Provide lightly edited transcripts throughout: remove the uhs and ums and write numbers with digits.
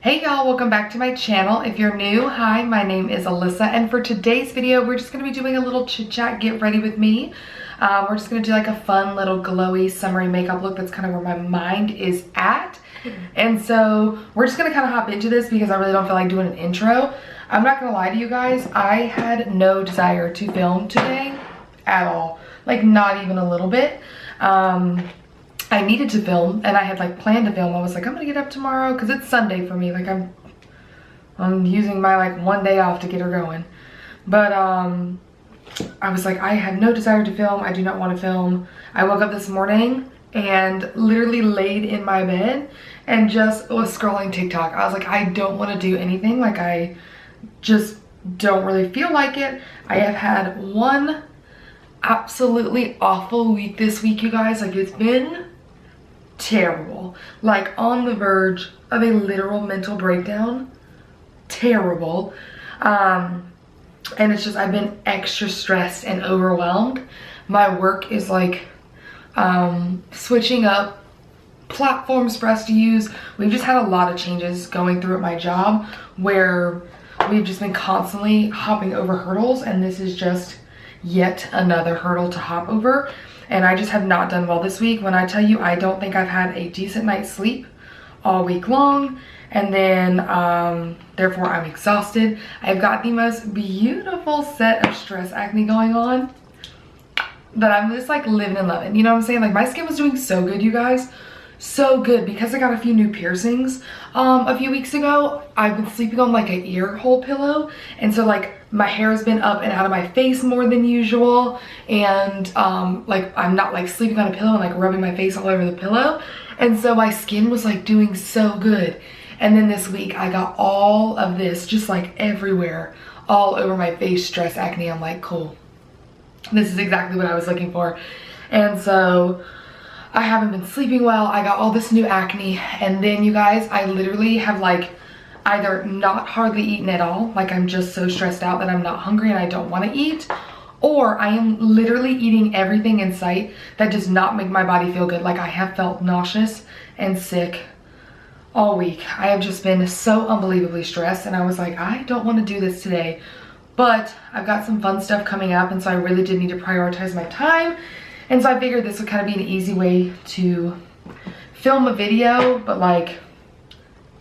Hey y'all, welcome back to my channel. If you're new, hi, my name is Alyssa, and for today's video, we're just gonna be doing a little chit chat, get ready with me. We're just gonna do like a fun little glowy summery makeup look. That's kind of where my mind is at. And so we're just gonna kind of hop into this because I really don't feel like doing an intro. I'm not gonna lie to you guys, I had no desire to film today at all. Like not even a little bit. I needed to film and I had like planned to film. I was like, I'm gonna get up tomorrow because it's Sunday for me. Like I'm using my like one day off to get her going. But I was like, I had no desire to film. I do not want to film. I woke up this morning and literally laid in my bed and just was scrolling TikTok. I was like, I don't want to do anything. Like I just don't really feel like it. I have had one absolutely awful week this week, you guys. Like it's been terrible, like on the verge of a literal mental breakdown. Terrible. And it's just I've been extra stressed and overwhelmed. My work is like switching up platforms for us to use. We've just had a lot of changes going through at my job where we've just been constantly hopping over hurdles, and this is just yet another hurdle to hop over. And I just have not done well this week. When I tell you, I don't think I've had a decent night's sleep all week long. And then, therefore I'm exhausted. I've got the most beautiful set of stress acne going on that I'm just like living and loving. You know what I'm saying? Like my skin was doing so good, you guys. So good, because I got a few new piercings a few weeks ago. I've been sleeping on like an ear hole pillow, and so like my hair has been up and out of my face more than usual, and like I'm not like sleeping on a pillow and like rubbing my face all over the pillow, and so my skin was like doing so good. And then this week I got all of this just like everywhere, all over my face, stress acne. I'm like, cool, this is exactly what I was looking for. And so I haven't been sleeping well. I got all this new acne, and then you guys, I literally have like either not hardly eaten at all, like I'm just so stressed out that I'm not hungry and I don't want to eat, or I am literally eating everything in sight that does not make my body feel good. Like I have felt nauseous and sick all week. I have just been so unbelievably stressed, and I was like, I don't want to do this today, but I've got some fun stuff coming up, and so I really did need to prioritize my time. And so I figured this would kind of be an easy way to film a video, but like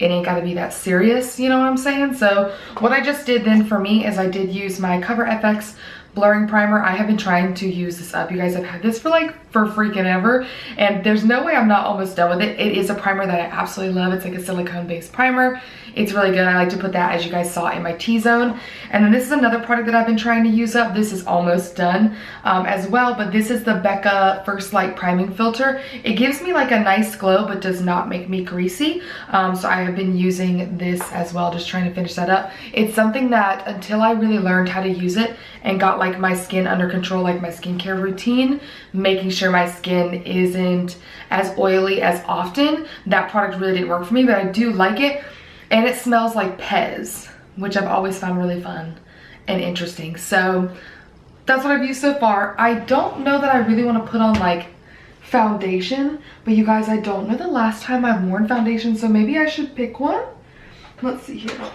it ain't gotta be that serious, you know what I'm saying? So what I just did then for me is I did use my CoverFx blurring primer. I have been trying to use this up. You guys, have had this for freaking ever, and there's no way I'm not almost done with it. It is a primer that I absolutely love. It's like a silicone based primer. It's really good. I like to put that, as you guys saw, in my T-zone. And then this is another product that I've been trying to use up. This is almost done as well, but this is the Becca First Light Priming Filter. It gives me like a nice glow, but does not make me greasy. So I have been using this as well, just trying to finish that up. It's something that until I really learned how to use it and got like my skin under control, like my skincare routine, making sure my skin isn't as oily as often, that product really didn't work for me, but I do like it. And it smells like Pez, which I've always found really fun and interesting. So that's what I've used so far. I don't know that I really want to put on like foundation, but you guys, I don't know the last time I've worn foundation, so maybe I should pick one. Let's see here.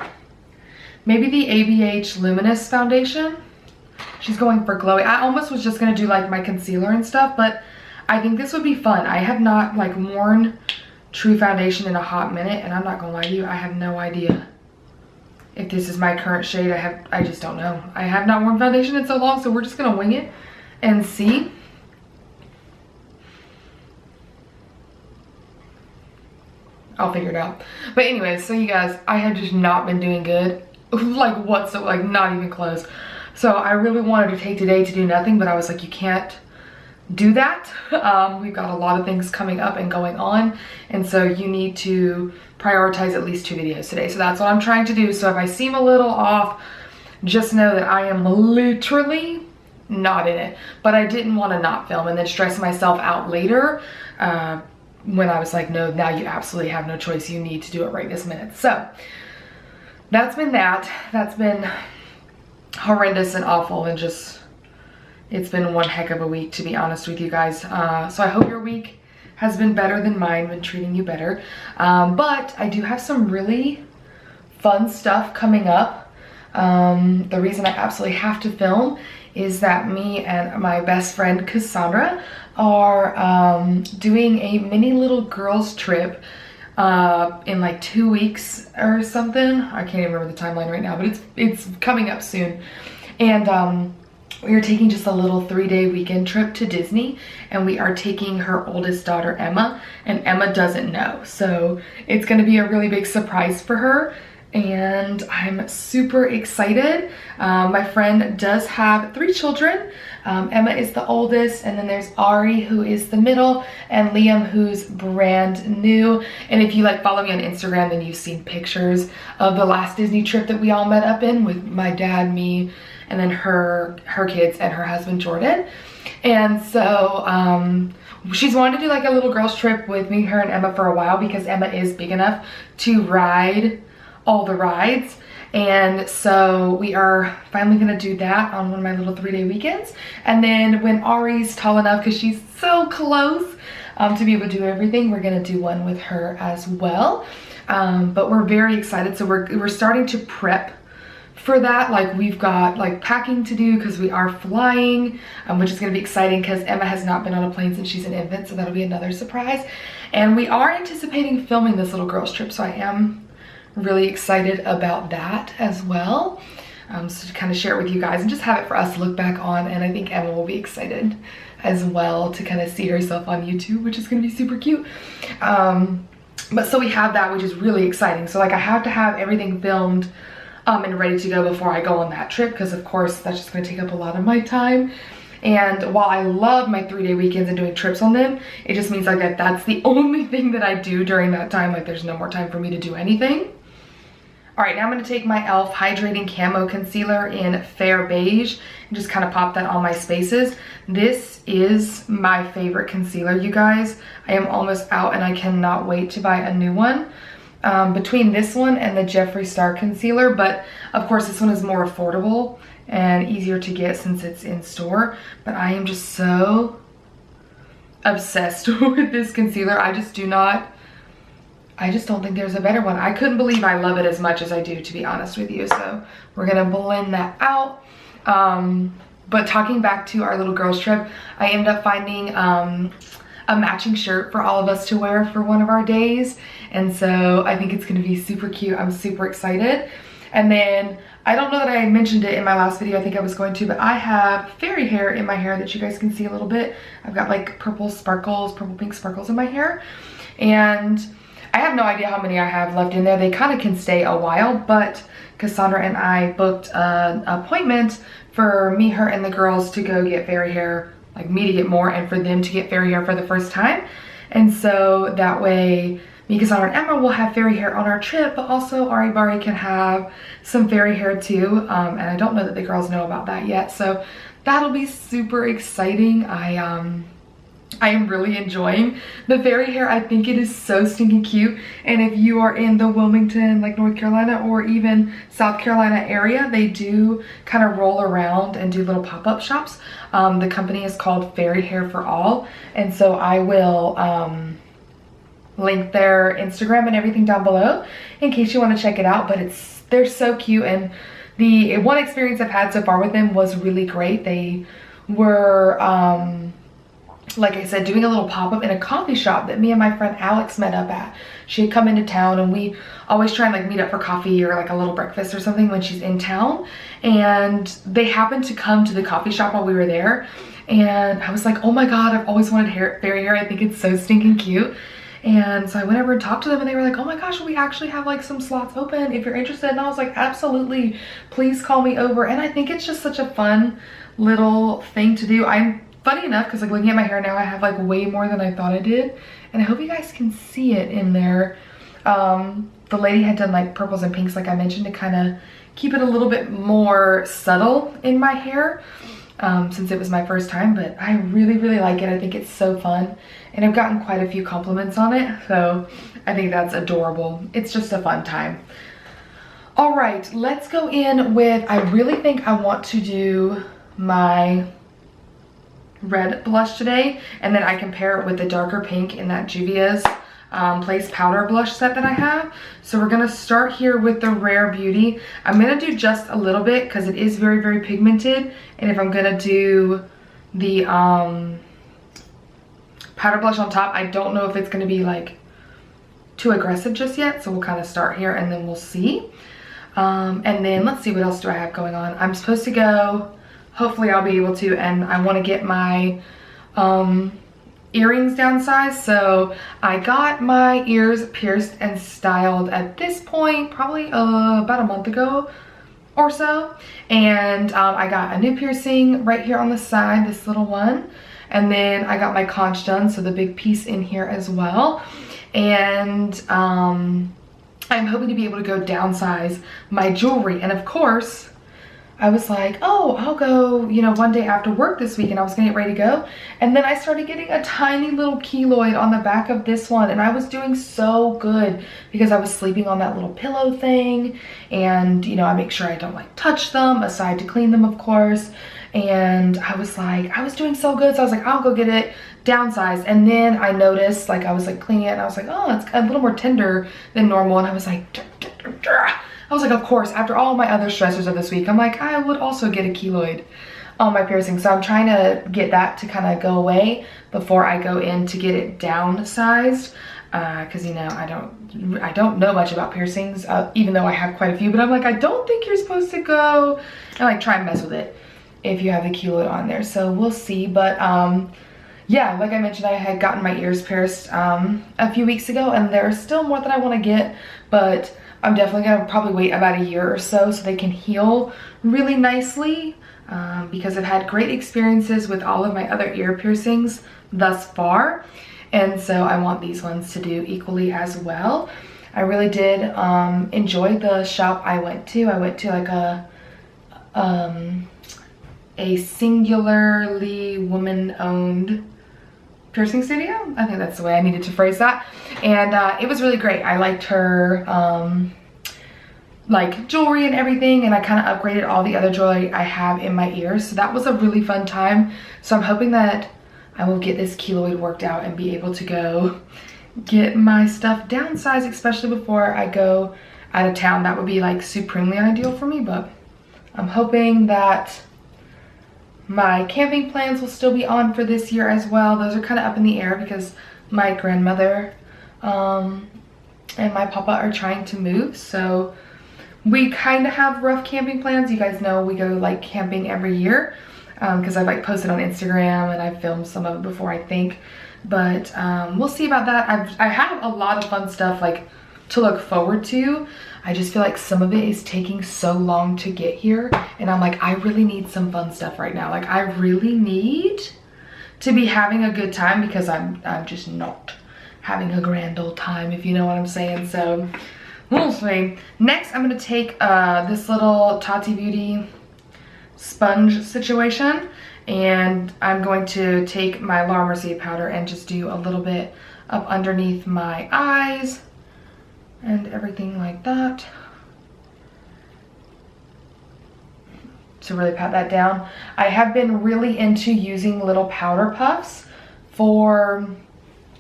Maybe the ABH Luminous Foundation. She's going for glowy. I almost was just gonna do like my concealer and stuff, but I think this would be fun. I have not like worn true foundation in a hot minute, and I'm not gonna lie to you, I have no idea if this is my current shade. I just don't know. I have not worn foundation in so long, so we're just gonna wing it and see. I'll figure it out. But anyways, so you guys, I have just not been doing good, like whatsoever, like not even close. So I really wanted to take today to do nothing, but I was like, you can't do that. We've got a lot of things coming up and going on, and so you need to prioritize at least 2 videos today. So that's what I'm trying to do. So if I seem a little off, just know that I am literally not in it. But I didn't want to not film and then stress myself out later when I was like, no, now you absolutely have no choice. You need to do it right this minute. So that's been that. That's been horrendous and awful, and just it's been one heck of a week, to be honest with you guys. So I hope your week has been better than mine, been treating you better. But I do have some really fun stuff coming up. The reason I absolutely have to film is that me and my best friend Cassandra are doing a mini little girls trip in like 2 weeks or something. I can't even remember the timeline right now, but it's coming up soon. And we are taking just a little 3-day weekend trip to Disney, and we are taking her oldest daughter Emma, and Emma doesn't know. So it's gonna be a really big surprise for her, and I'm super excited. My friend does have 3 children. Emma is the oldest, and then there's Ari, who is the middle, and Liam, who's brand new. And if you like follow me on Instagram, then you've seen pictures of the last Disney trip that we all met up in with my dad, me, and then her kids and her husband Jordan. And so she's wanted to do like a little girls trip with me, her, and Emma for a while, because Emma is big enough to ride all the rides. And so we are finally gonna do that on one of my little 3-day weekends. And then when Ari's tall enough, because she's so close to be able to do everything, we're gonna do one with her as well. But we're very excited. So we're starting to prep for that. Like, we've got like packing to do because we are flying, which is gonna be exciting because Emma has not been on a plane since she's an infant, so that'll be another surprise. And we are anticipating filming this little girls trip, so I am really excited about that as well. So to kind of share it with you guys and just have it for us to look back on. And I think Emma will be excited as well to kind of see herself on YouTube, which is gonna be super cute. But so we have that, which is really exciting. So like, I have to have everything filmed and ready to go before I go on that trip, because of course that's just gonna take up a lot of my time. And while I love my 3-day weekends and doing trips on them, it just means like that's the only thing that I do during that time. Like, there's no more time for me to do anything. All right, now I'm gonna take my e.l.f. Hydrating Camo Concealer in Fair Beige and just kind of pop that on my spaces. This is my favorite concealer, you guys. I am almost out and I cannot wait to buy a new one. Between this one and the Jeffree Star concealer, but of course this one is more affordable and easier to get since it's in store. But I am just so obsessed with this concealer. I just don't think there's a better one. I couldn't believe I love it as much as I do, to be honest with you. So we're gonna blend that out. But talking back to our little girls trip, I ended up finding a matching shirt for all of us to wear for one of our days. And so I think it's gonna be super cute. I'm super excited. And then, I don't know that I mentioned it in my last video, I think I was going to, but I have fairy hair in my hair that you guys can see a little bit. I've got like purple pink sparkles in my hair. And I have no idea how many I have left in there. They kind of can stay a while, but Cassandra and I booked an appointment for me, her, and the girls to go get fairy hair, like me to get more and for them to get fairy hair for the first time. And so that way, me, Cassandra, and Emma will have fairy hair on our trip, but also Ari Bari can have some fairy hair too. And I don't know that the girls know about that yet. So that'll be super exciting. I am really enjoying the fairy hair. I think it is so stinking cute. And if you are in the Wilmington, like North Carolina or even South Carolina area, they do kind of roll around and do little pop-up shops. The company is called Fairy Hair for All. And so I will link their Instagram and everything down below in case you want to check it out. But they're so cute, and the one experience I've had so far with them was really great. They were like I said, doing a little pop-up in a coffee shop that me and my friend Alex met up at. She had come into town, and we always try and like meet up for coffee or like a little breakfast or something when she's in town. And they happened to come to the coffee shop while we were there. And I was like, oh my God, I've always wanted fairy hair. I think it's so stinking cute. And so I went over and talked to them, and they were like, oh my gosh, we actually have like some slots open if you're interested. And I was like, absolutely, please call me over. And I think it's just such a fun little thing to do. Funny enough, because like looking at my hair now, I have like way more than I thought I did. And I hope you guys can see it in there. The lady had done like purples and pinks, like I mentioned, to kind of keep it a little bit more subtle in my hair. Since it was my first time, but I really, really like it. I think it's so fun, and I've gotten quite a few compliments on it, so I think that's adorable. It's just a fun time. All right, let's go in with, I really think I want to do my red blush today, and then I can pair it with the darker pink in that Juvias Place powder blush set that I have. So we're gonna start here with the Rare Beauty. I'm gonna do just a little bit because it is very, very pigmented. And if I'm gonna do the powder blush on top, I don't know if it's gonna be like too aggressive just yet. So we'll kind of start here and then we'll see. And then let's see, what else do I have going on? I'm supposed to go, hopefully I'll be able to, and I want to get my earrings downsized. So I got my ears pierced and styled at this point, probably about a month ago or so. And I got a new piercing right here on the side, this little one. And then I got my conch done, so the big piece in here as well. And I'm hoping to be able to go downsize my jewelry. And of course, I was like, oh, I'll go, you know, one day after work this week, and I was gonna get ready to go. And then I started getting a tiny little keloid on the back of this one, and I was doing so good because I was sleeping on that little pillow thing. And, you know, I make sure I don't like touch them, aside to clean them, of course. And I was like, I was doing so good. So I was like, I'll go get it downsized. And then I noticed, like, I was like cleaning it and I was like, oh, it's a little more tender than normal. And I was like, I was like, of course, after all my other stressors of this week, I'm like, I would also get a keloid on my piercing. So I'm trying to get that to kind of go away before I go in to get it downsized. Cause you know, I don't know much about piercings, even though I have quite a few, but I'm like, I don't think you're supposed to go and like try and mess with it if you have the keloid on there. So we'll see. But yeah, like I mentioned, I had gotten my ears pierced a few weeks ago, and there's still more that I want to get, but I'm definitely gonna probably wait about a year or so they can heal really nicely, because I've had great experiences with all of my other ear piercings thus far. And so I want these ones to do equally as well. I really did enjoy the shop I went to. I went to like a singularly woman-owned piercing studio. I think that's the way I needed to phrase that. And it was really great. I liked her like jewelry and everything, and I kind of upgraded all the other jewelry I have in my ears. So that was a really fun time. So I'm hoping that I will get this keloid worked out and be able to go get my stuff downsized, especially before I go out of town. That would be like supremely ideal for me, but I'm hoping that my camping plans will still be on for this year as well. Those are kind of up in the air because my grandmother and my papa are trying to move. So we kind of have rough camping plans. You guys know we go like camping every year because I've like posted on Instagram and I've filmed some of it before, I think. But we'll see about that. I have a lot of fun stuff like to look forward to. I just feel like some of it is taking so long to get here, and I'm like, I really need some fun stuff right now. Like I really need to be having a good time because I'm just not having a grand old time, if you know what I'm saying. So we'll see. Next, I'm gonna take this little Tati Beauty sponge situation, and I'm going to take my Laura Mercier powder and just do a little bit up underneath my eyes and everything like that to really pat that down. I have been really into using little powder puffs for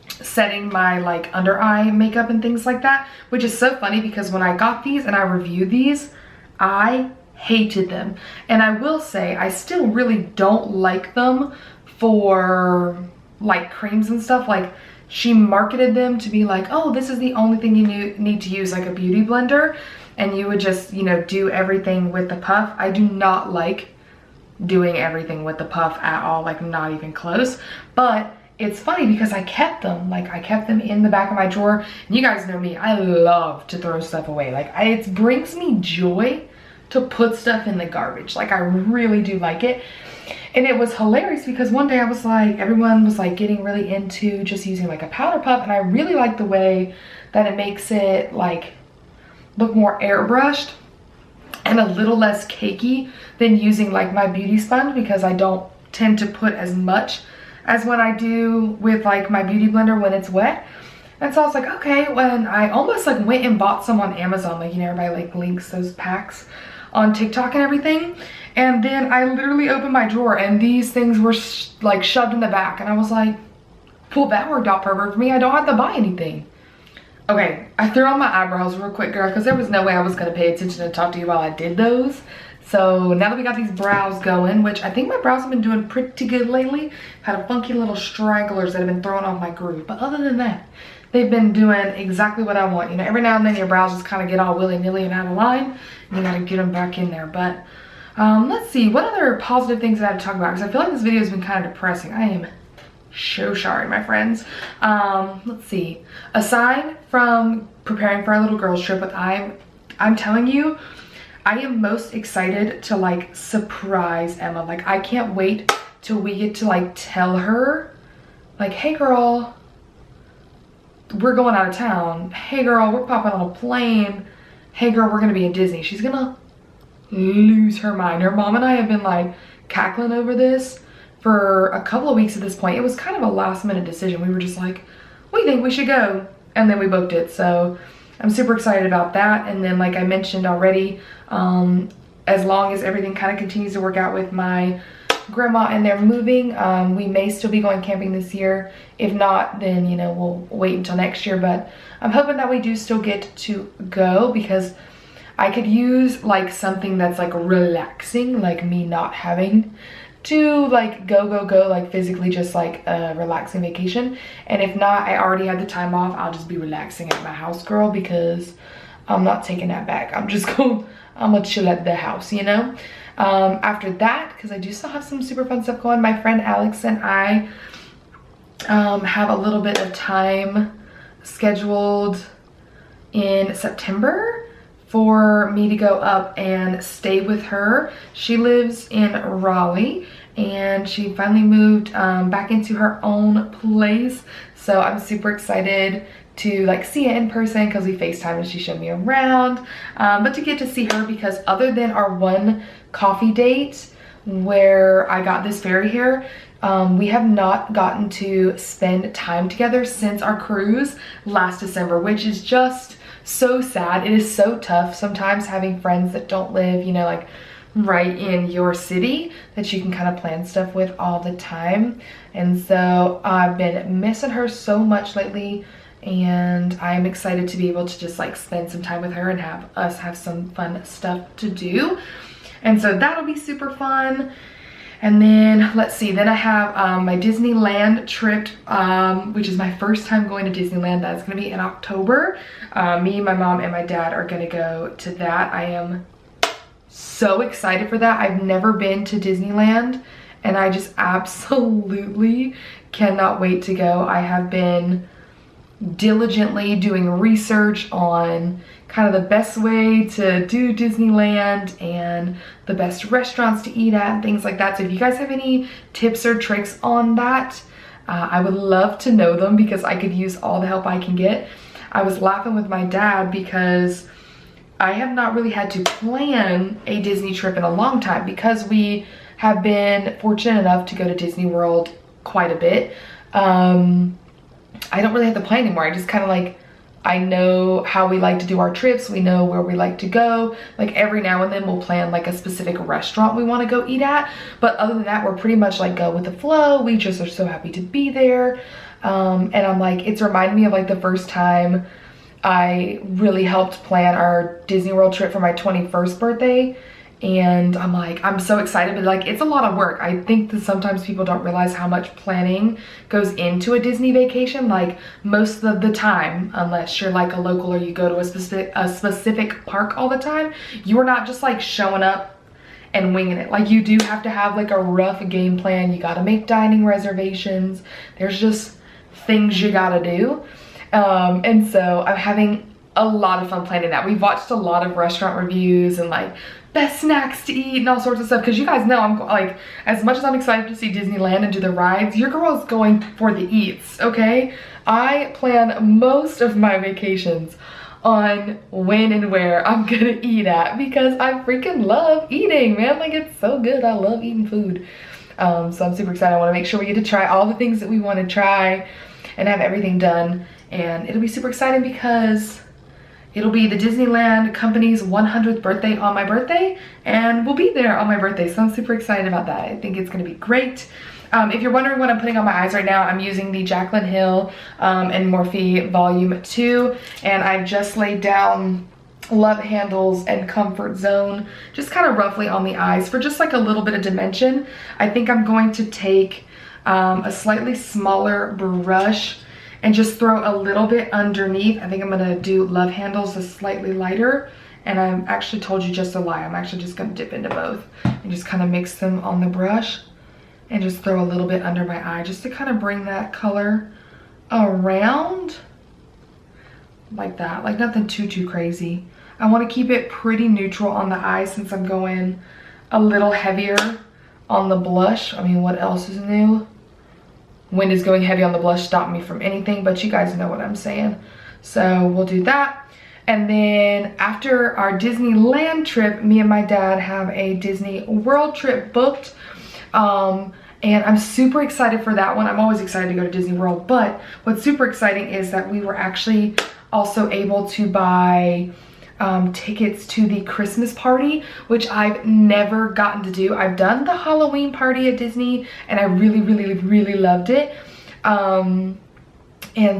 setting my like under eye makeup and things like that, which is so funny because when I got these and I reviewed these, I hated them. And I will say I still really don't like them for like creams and stuff. Like she marketed them to be like, oh, this is the only thing you need to use, like a beauty blender, and you would just, you know, do everything with the puff. I do not like doing everything with the puff at all, like not even close. But it's funny because I kept them, like I kept them in the back of my drawer. And you guys know me, I love to throw stuff away. Like it brings me joy to put stuff in the garbage. Like I really do like it. And it was hilarious because one day I was like, everyone was like getting really into just using like a powder puff, and I really like the way that it makes it like look more airbrushed and a little less cakey than using like my beauty sponge, because I don't tend to put as much as what I do with like my beauty blender when it's wet. And so I was like, okay, when I almost like went and bought some on Amazon, like, you know, everybody like links those packs on TikTok and everything. And then I literally opened my drawer and these things were like shoved in the back. And I was like, well, that worked out perfect for me. I don't have to buy anything. Okay, I threw on my eyebrows real quick, girl, because there was no way I was going to pay attention and talk to you while I did those. So now that we got these brows going, which I think my brows have been doing pretty good lately. Had a funky little stragglers that have been throwing off my groove. But other than that, they've been doing exactly what I want. You know, every now and then your brows just kind of get all willy-nilly and out of line. And you got to get them back in there. But let's see, what other positive things I have to talk about? Because I feel like this video has been kind of depressing. I am so sorry, my friends. Let's see. Aside from preparing for our little girls trip, but I'm telling you, I am most excited to like surprise Emma. Like, I can't wait till we get to like tell her, like, hey girl, we're going out of town. Hey girl, we're popping on a plane. Hey girl, we're gonna be in Disney. She's gonna lose her mind. Her mom and I have been like cackling over this for a couple of weeks at this point. It was kind of a last minute decision. We were just like, we think we should go. And then we booked it. So I'm super excited about that. And then, like I mentioned already, as long as everything kind of continues to work out with my grandma and they're moving, we may still be going camping this year. If not, then, you know, we'll wait until next year. But I'm hoping that we do still get to go, because I could use like something that's like relaxing, like me not having to like go, like physically just like a relaxing vacation. And if not, I already had the time off. I'll just be relaxing at my house, girl, because I'm not taking that back. I'm gonna chill at the house, you know? After that, because I do still have some super fun stuff going, my friend Alex and I have a little bit of time scheduled in September for me to go up and stay with her. She lives in Raleigh and she finally moved back into her own place. So I'm super excited to like see it in person, because we FaceTime and she showed me around. But to get to see her, because other than our one coffee date where I got this fairy hair, we have not gotten to spend time together since our cruise last December, which is just so sad. It is so tough sometimes having friends that don't live, you know, like right in your city that you can kind of plan stuff with all the time. And so I've been missing her so much lately, and I'm excited to be able to just like spend some time with her and have us have some fun stuff to do. And so that'll be super fun. And then let's see, then I have my Disneyland trip, which is my first time going to Disneyland. That's gonna be in October. Me, my mom, and my dad are gonna go to that. I am so excited for that. I've never been to Disneyland and I just absolutely cannot wait to go. I have been diligently doing research on kind of the best way to do Disneyland and the best restaurants to eat at and things like that. So if you guys have any tips or tricks on that, I would love to know them, because I could use all the help I can get. I was laughing with my dad because I have not really had to plan a Disney trip in a long time, because we have been fortunate enough to go to Disney World quite a bit. I don't really have to plan anymore. I just kind of like, I know how we like to do our trips. We know where we like to go. Like every now and then we'll plan like a specific restaurant we want to go eat at. But other than that, we're pretty much like go with the flow. We just are so happy to be there. And I'm like, it's reminding me of like the first time I really helped plan our Disney World trip for my 21st birthday. And I'm like, I'm so excited, but like, it's a lot of work. I think that sometimes people don't realize how much planning goes into a Disney vacation. Like most of the time, unless you're like a local or you go to a specific park all the time, you are not just like showing up and winging it. Like you do have to have like a rough game plan. You got to make dining reservations. There's just things you got to do. And so I'm having a lot of fun planning that. We've watched a lot of restaurant reviews and like best snacks to eat and all sorts of stuff, because you guys know I'm like, as much as I'm excited to see Disneyland and do the rides, your girl is going for the eats, okay? I plan most of my vacations on when and where I'm gonna eat at, because I freaking love eating, man. Like it's so good. I love eating food. So I'm super excited. I want to make sure we get to try all the things that we want to try and have everything done, and it'll be super exciting because it'll be the Disneyland company's 100th birthday on my birthday, and we'll be there on my birthday, so I'm super excited about that. I think it's gonna be great. If you're wondering what I'm putting on my eyes right now, I'm using the Jaclyn Hill and Morphe Volume 2, and I've just laid down Love Handles and Comfort Zone, just kind of roughly on the eyes for just like a little bit of dimension. I think I'm going to take a slightly smaller brush and just throw a little bit underneath. I think I'm gonna do Love Handles a slightly lighter, and I actually told you just a lie. I'm actually just gonna dip into both and just kind of mix them on the brush and just throw a little bit under my eye just to kind of bring that color around like that, like nothing too crazy. I want to keep it pretty neutral on the eye since I'm going a little heavier on the blush. I mean, what else is new? When is going heavy on the blush stop me from anything? But you guys know what I'm saying. So we'll do that. And then after our Disneyland trip, me and my dad have a Disney World trip booked. And I'm super excited for that one. I'm always excited to go to Disney World, but what's super exciting is that we were actually also able to buy tickets to the Christmas party, which I've never gotten to do. I've done the Halloween party at Disney and I really loved it. And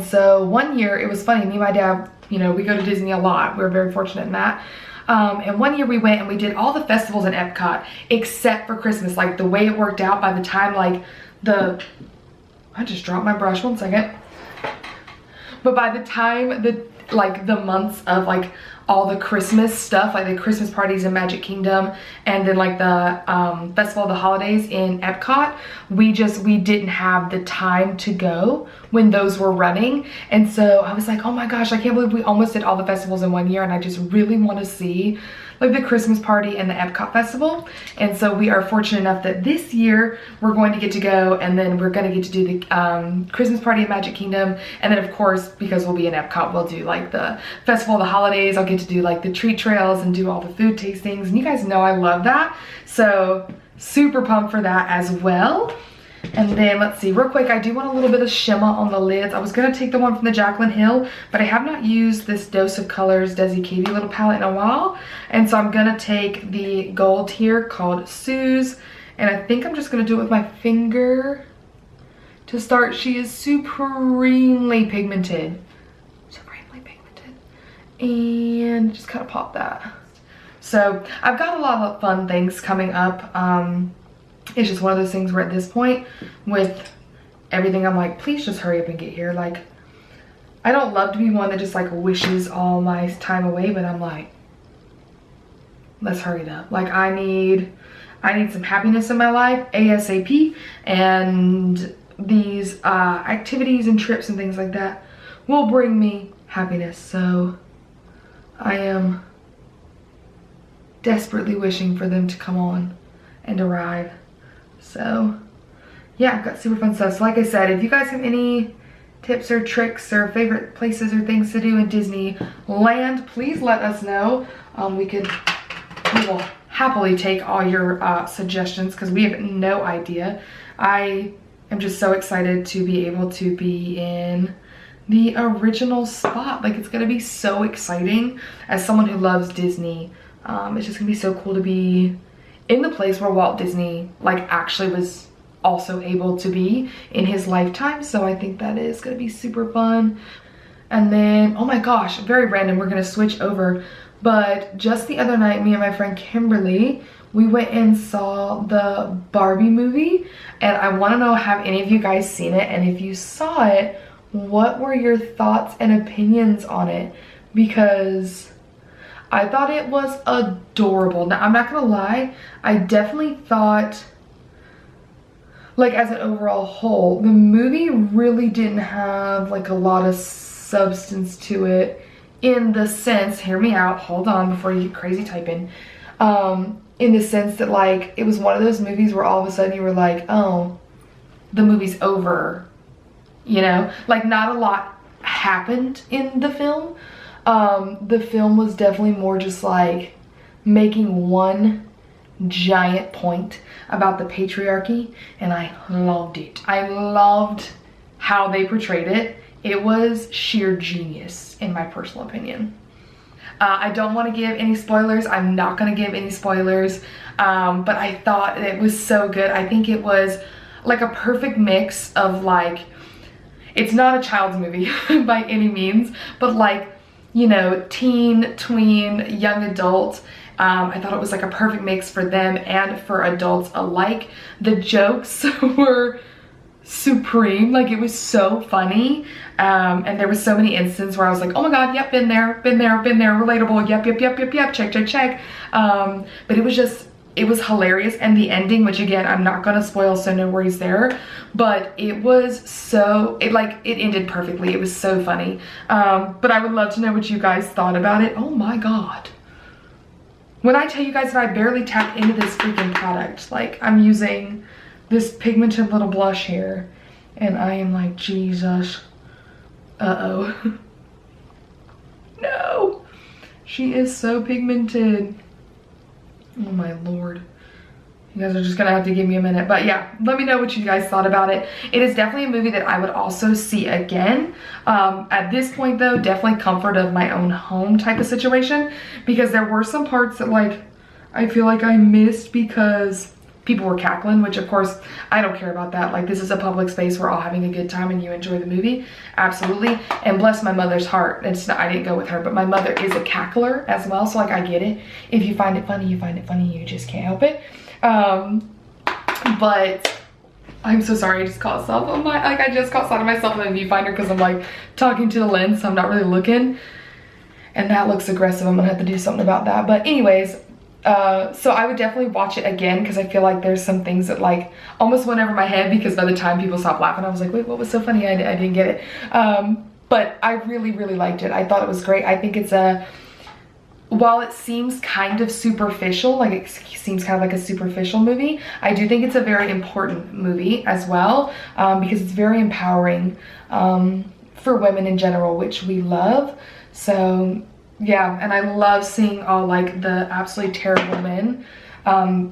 so one year, it was funny, me and my dad, you know, we go to Disney a lot. We're very fortunate in that. And one year we went and we did all the festivals in Epcot except for Christmas. Like the way it worked out, by the time like I just dropped my brush, 1 second. But by the time the months of like all the Christmas stuff, like the Christmas parties in Magic Kingdom and then like the Festival of the Holidays in Epcot, we didn't have the time to go when those were running. And so I was like, oh my gosh, I can't believe we almost did all the festivals in 1 year, and I just really want to see like the Christmas party and the Epcot festival. And so we are fortunate enough that this year we're going to get to go, and then we're going to get to do the Christmas party at Magic Kingdom. And then of course, because we'll be in Epcot, we'll do like the Festival of the Holidays. I'll get to do like the treat trails and do all the food tastings, and you guys know I love that. So super pumped for that as well. And then let's see real quick, I do want a little bit of shimmer on the lids. I was gonna take the one from the Jaclyn Hill, but I have not used this Dose of Colors Desi Katy little palette in a while. And so I'm gonna take the gold here called Suze, and I think I'm just gonna do it with my finger to start. She is supremely pigmented. And just kind of pop that. So I've got a lot of fun things coming up. It's just one of those things where at this point with everything, I'm like, please just hurry up and get here. Like, I don't love to be one that just like wishes all my time away, but I'm like, let's hurry it up. Like I need some happiness in my life ASAP, and these activities and trips and things like that will bring me happiness. So I am desperately wishing for them to come on and arrive. So yeah, I've got super fun stuff. So like I said, if you guys have any tips or tricks or favorite places or things to do in Disneyland, please let us know. We will happily take all your suggestions, because we have no idea. I am just so excited to be able to be in the original spot. Like, it's gonna be so exciting. As someone who loves Disney, it's just gonna be so cool to be in the place where Walt Disney like actually was also able to be in his lifetime. So I think that is gonna be super fun. And then, oh my gosh, very random, we're gonna switch over, but just the other night, me and my friend Kimberly, we went and saw the Barbie movie, and I want to know, have any of you guys seen it? And if you saw it, what were your thoughts and opinions on it? Because I thought it was adorable. Now, I'm not gonna lie, I definitely thought, like as an overall whole, the movie really didn't have like a lot of substance to it, in the sense, hear me out, hold on before you get crazy typing, in the sense that like it was one of those movies where all of a sudden you were like, oh, the movie's over, you know? Like not a lot happened in the film. The film was definitely more just like making one giant point about the patriarchy, and I loved it. I loved how they portrayed it. It was sheer genius in my personal opinion. I don't want to give any spoilers. I'm not going to give any spoilers, but I thought it was so good. I think it was like a perfect mix of like, it's not a child's movie by any means, but like, you know, teen, tween, young adult. I thought it was like a perfect mix for them and for adults alike. The jokes were supreme, like it was so funny. And there was so many instances where I was like, oh my god, yep, been there, relatable, yep, check. But it was hilarious. And the ending, which again, I'm not gonna spoil, so no worries there, but it was so, it ended perfectly. It was so funny. But I would love to know what you guys thought about it. Oh my god. When I tell you guys that I barely tapped into this freaking product, like I'm using this pigmented little blush here and I am like, Jesus. Uh-oh. No. She is so pigmented. Oh my lord. You guys are just gonna have to give me a minute. But yeah, let me know what you guys thought about it. It is definitely a movie that I would also see again. At this point though, definitely comfort of my own home type of situation, because there were some parts that like I feel like I missed because people were cackling, which of course I don't care about that. Like, this is a public space, we're all having a good time and you enjoy the movie, absolutely. And bless my mother's heart, it's not, I didn't go with her, but my mother is a cackler as well, so like I get it. If you find it funny, you find it funny, you just can't help it. But I'm so sorry, I just caught myself on my, like I just caught sight of myself in the viewfinder because I'm like talking to the lens, so I'm not really looking. And that looks aggressive, I'm gonna have to do something about that. But anyways, so I would definitely watch it again because I feel like there's some things that like almost went over my head, because by the time people stopped laughing, I was like, wait, what was so funny? I didn't get it. But I really liked it. I thought it was great. I think it's while it seems kind of superficial, like it seems kind of like a superficial movie, I do think it's a very important movie as well, because it's very empowering for women in general, which we love. So yeah, and I love seeing all like the absolutely terrible men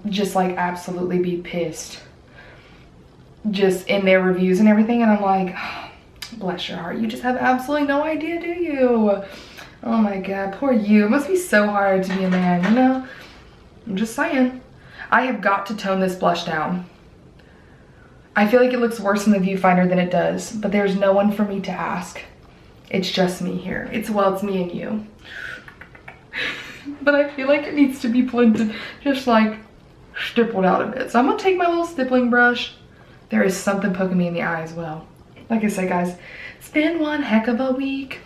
just like absolutely be pissed just in their reviews and everything, and I'm like, oh, bless your heart, you just have absolutely no idea, do you? Oh my god, poor you. It must be so hard to be a man, you know? I'm just saying. I have got to tone this blush down. I feel like it looks worse in the viewfinder than it does, but there's no one for me to ask. It's just me here. It's me and you. But I feel like it needs to be blended, just like stippled out a bit. So I'm gonna take my little stippling brush. There is something poking me in the eye as well. Like I said, guys, it's been one heck of a week.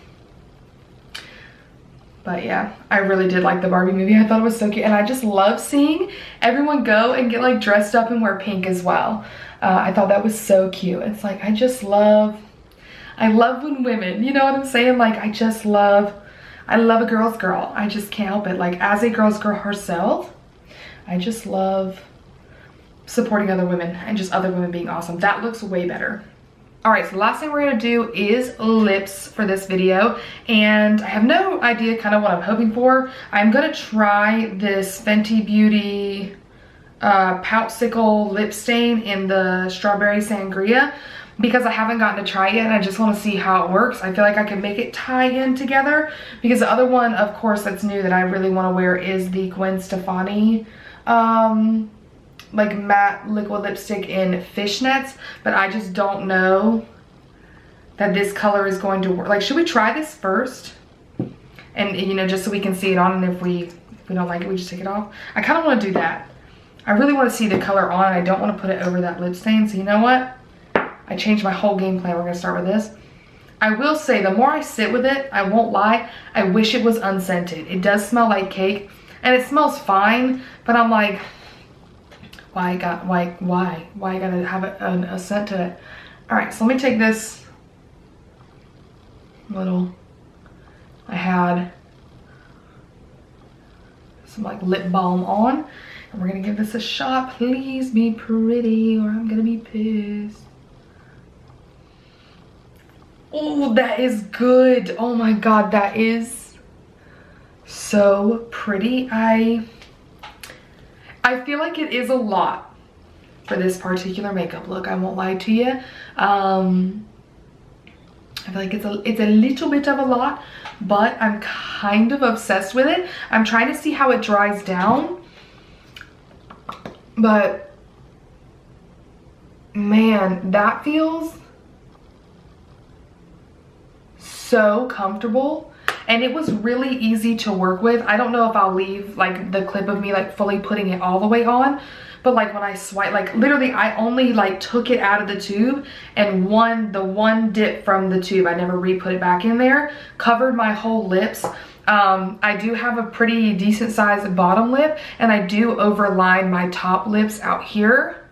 But yeah, I really did like the Barbie movie. I thought it was so cute. And I just love seeing everyone go and get like dressed up and wear pink as well. I thought that was so cute. It's like, I love when women, you know what I'm saying? Like, I love a girl's girl. I just can't help it. Like, as a girl's girl herself, I just love supporting other women and just other women being awesome. That looks way better. All right, so the last thing we're gonna do is lips for this video, and I have no idea kind of what I'm hoping for. I'm gonna try this Fenty Beauty Poutsicle lip stain in the Strawberry Sangria, because I haven't gotten to try it and I just want to see how it works. I feel like I can make it tie in together, because the other one, of course, that's new that I really want to wear is the Gwen Stefani like matte liquid lipstick in Fishnets, but I just don't know that this color is going to work. Like, should we try this first? And, you know, just so we can see it on, and if we don't like it, we just take it off. I kind of want to do that. I really want to see the color on, and I don't want to put it over that lip stain. So you know what? I changed my whole game plan. We're gonna start with this. I will say, the more I sit with it, I won't lie, I wish it was unscented. It does smell like cake, and it smells fine, but I'm like, why I gotta have a scent to it? All right, so let me take this little, I had some like lip balm on, and we're gonna give this a shot. Please be pretty or I'm gonna be pissed. Oh, that is good. Oh my god, that is so pretty. I feel like it is a lot for this particular makeup look, I won't lie to you. I feel like it's a little bit of a lot, but I'm kind of obsessed with it. I'm trying to see how it dries down, but man, that feels so comfortable. And it was really easy to work with. I don't know if I'll leave like the clip of me like fully putting it all the way on, but like when I swipe, like literally I only like took it out of the tube, and the one dip from the tube, I never re-put it back in there, covered my whole lips. I do have a pretty decent sized bottom lip, and I do overline my top lips out here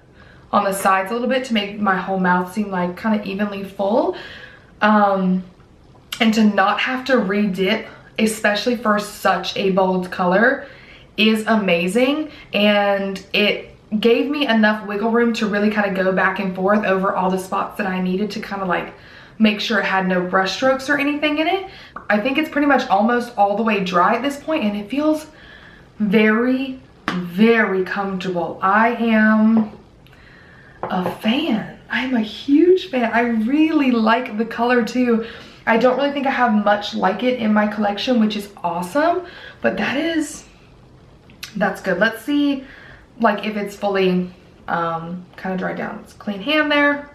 on the sides a little bit to make my whole mouth seem like kind of evenly full. And to not have to re-dip, especially for such a bold color, is amazing. And it gave me enough wiggle room to really kind of go back and forth over all the spots that I needed to kind of like make sure it had no brush strokes or anything in it. I think it's pretty much almost all the way dry at this point, and it feels very, very comfortable. I am a fan. I'm a huge fan. I really like the color too. I don't really think I have much like it in my collection, which is awesome, but that's good. Let's see like if it's fully kind of dried down. It's a clean hand there.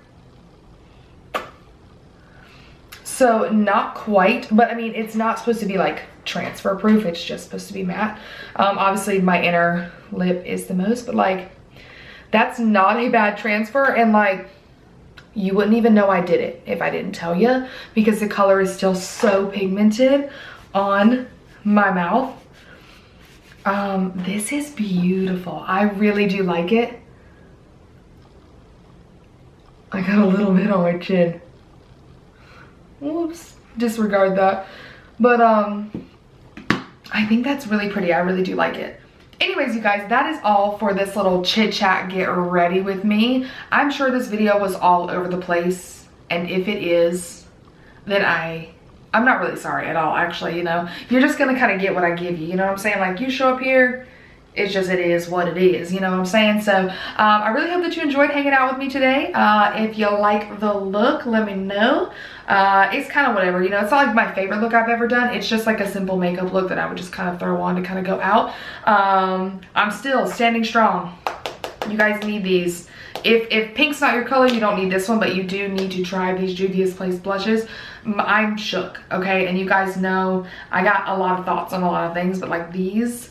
So not quite, but I mean, it's not supposed to be like transfer proof. It's just supposed to be matte. Obviously my inner lip is the most, but like that's not a bad transfer, and like you wouldn't even know I did it if I didn't tell you, because the color is still so pigmented on my mouth. This is beautiful. I really do like it. I got a little bit on my chin. Whoops, disregard that. But I think that's really pretty. I really do like it. Anyways, you guys, that is all for this little chit chat get ready with me. I'm sure this video was all over the place, and if it is, then I'm not really sorry at all, actually. You know, you're just gonna kind of get what I give you, you know what I'm saying? Like, you show up here, it's just, it is what it is, you know what I'm saying? So I really hope that you enjoyed hanging out with me today. If you like the look, let me know. It's kind of whatever, you know, it's not like my favorite look I've ever done. It's just like a simple makeup look that I would just kind of throw on to kind of go out. I'm still standing strong. You guys need these. If pink's not your color, you don't need this one, but you do need to try these Juvias Place blushes. I'm shook, okay? And you guys know I got a lot of thoughts on a lot of things, but like these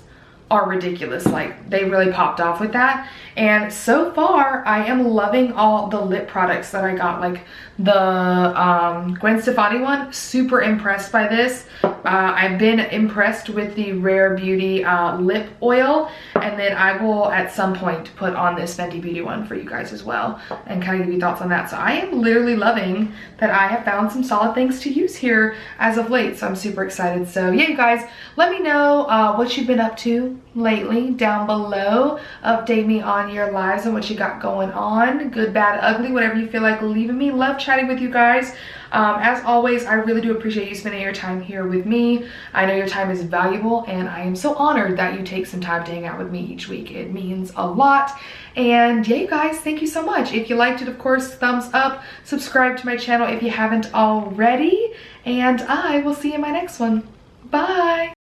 are ridiculous. Like, they really popped off with that. And so far I am loving all the lip products that I got. Like the Gwen Stefani one, super impressed by this. I've been impressed with the Rare Beauty lip oil, and then I will at some point put on this Fenty Beauty one for you guys as well and kind of give you thoughts on that. So I am literally loving that I have found some solid things to use here as of late, so I'm super excited. So yeah, you guys, let me know what you've been up to lately down below. Update me on your lives and what you got going on, good, bad, ugly, whatever you feel like leaving me. Love chatting with you guys. As always, I really do appreciate you spending your time here with me. I know your time is valuable, and I am so honored that you take some time to hang out with me each week. It means a lot. And yeah, you guys, thank you so much. If you liked it, of course, thumbs up, subscribe to my channel if you haven't already, and I will see you in my next one. Bye.